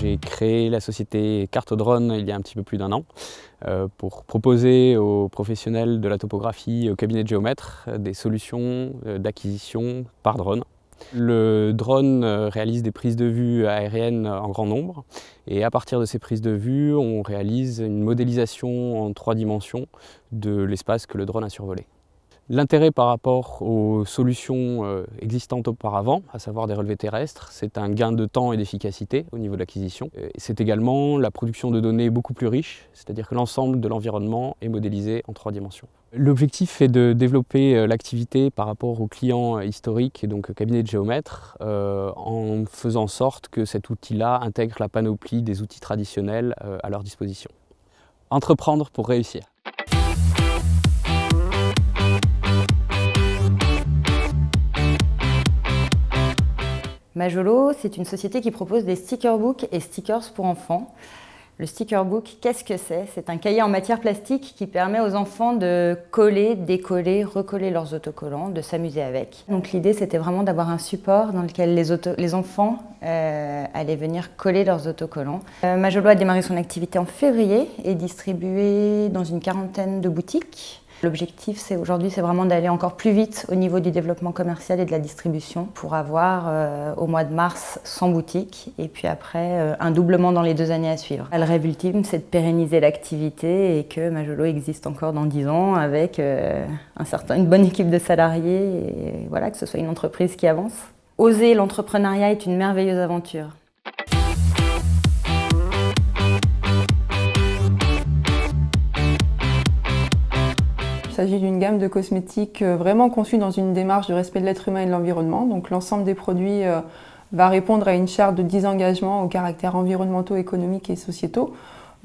J'ai créé la société Cartodrone il y a un petit peu plus d'1 an pour proposer aux professionnels de la topographie et aux cabinets de géomètres des solutions d'acquisition par drone. Le drone réalise des prises de vue aériennes en grand nombre et à partir de ces prises de vue, on réalise une modélisation en 3 dimensions de l'espace que le drone a survolé. L'intérêt par rapport aux solutions existantes auparavant, à savoir des relevés terrestres, c'est un gain de temps et d'efficacité au niveau de l'acquisition. C'est également la production de données beaucoup plus riche, c'est-à-dire que l'ensemble de l'environnement est modélisé en 3 dimensions. L'objectif est de développer l'activité par rapport aux clients historiques, et donc cabinets de géomètres, en faisant en sorte que cet outil-là intègre la panoplie des outils traditionnels à leur disposition. Entreprendre pour réussir. Majolo, c'est une société qui propose des stickerbooks et stickers pour enfants. Le stickerbook, qu'est-ce que c'est? C'est un cahier en matière plastique qui permet aux enfants de coller, décoller, recoller leurs autocollants, de s'amuser avec. Donc l'idée, c'était vraiment d'avoir un support dans lequel les enfants allaient venir coller leurs autocollants. Majolo a démarré son activité en février et distribué dans une 40aine de boutiques. L'objectif aujourd'hui, c'est vraiment d'aller encore plus vite au niveau du développement commercial et de la distribution pour avoir au mois de mars 100 boutiques et puis après un doublement dans les 2 années à suivre. Le rêve ultime, c'est de pérenniser l'activité et que Majolo existe encore dans 10 ans avec une bonne équipe de salariés et voilà, que ce soit une entreprise qui avance. Oser l'entrepreneuriat est une merveilleuse aventure. Il s'agit d'une gamme de cosmétiques vraiment conçue dans une démarche de respect de l'être humain et de l'environnement. Donc l'ensemble des produits va répondre à une charte de 10 engagements aux caractères environnementaux, économiques et sociétaux,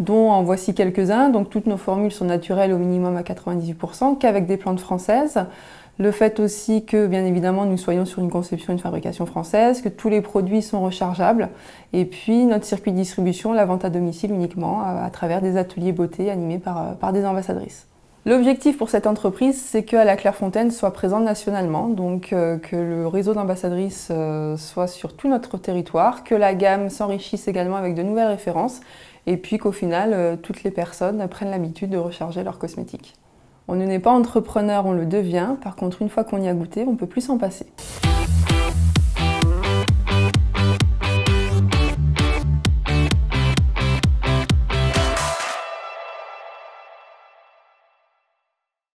dont en voici quelques-uns. Donc toutes nos formules sont naturelles au minimum à 98%, qu'avec des plantes françaises. Le fait aussi que, bien évidemment, nous soyons sur une conception et une fabrication française, que tous les produits sont rechargeables. Et puis notre circuit de distribution, la vente à domicile uniquement, à travers des ateliers beauté animés par des ambassadrices. L'objectif pour cette entreprise, c'est qu'à la Clairefontaine soit présente nationalement, donc que le réseau d'ambassadrices soit sur tout notre territoire, que la gamme s'enrichisse également avec de nouvelles références, et puis qu'au final, toutes les personnes prennent l'habitude de recharger leurs cosmétiques. On ne naît pas entrepreneur, on le devient. Par contre, une fois qu'on y a goûté, on ne peut plus s'en passer.